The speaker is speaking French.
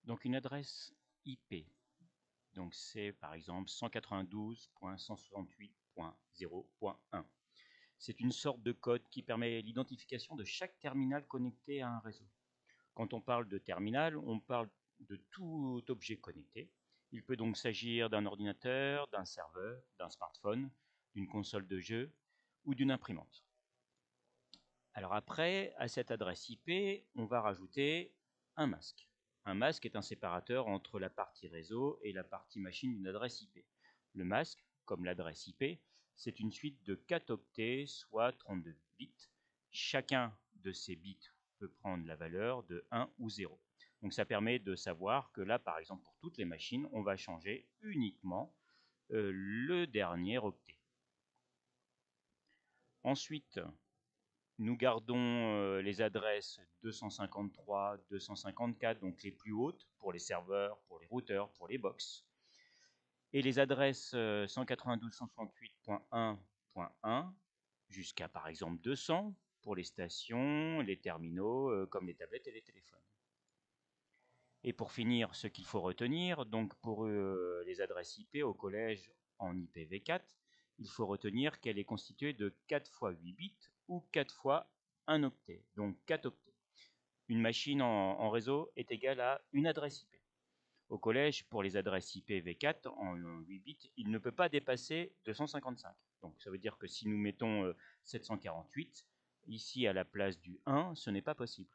Donc une adresse IP, donc c'est par exemple 192.168.0.1. C'est une sorte de code qui permet l'identification de chaque terminal connecté à un réseau. Quand on parle de terminal, on parle de tout objet connecté. Il peut donc s'agir d'un ordinateur, d'un serveur, d'un smartphone, d'une console de jeu ou d'une imprimante. Alors après, à cette adresse IP, on va rajouter un masque. Un masque est un séparateur entre la partie réseau et la partie machine d'une adresse IP. Le masque, comme l'adresse IP, c'est une suite de 4 octets, soit 32 bits. Chacun de ces bits peut prendre la valeur de 1 ou 0. Donc ça permet de savoir que là, par exemple, pour toutes les machines, on va changer uniquement le dernier octet. Ensuite, nous gardons les adresses 253, 254, donc les plus hautes pour les serveurs, pour les routeurs, pour les box. Et les adresses 192.168.1.1 jusqu'à par exemple 200 pour les stations, les terminaux, comme les tablettes et les téléphones. Et pour finir, ce qu'il faut retenir, donc pour les adresses IP au collège en IPv4, il faut retenir qu'elle est constituée de 4 fois 8 bits ou 4 fois 1 octet, donc 4 octets. Une machine en réseau est égale à une adresse IP. Au collège, pour les adresses IPv4 en 8 bits, il ne peut pas dépasser 255. Donc ça veut dire que si nous mettons 748, ici à la place du 1, ce n'est pas possible.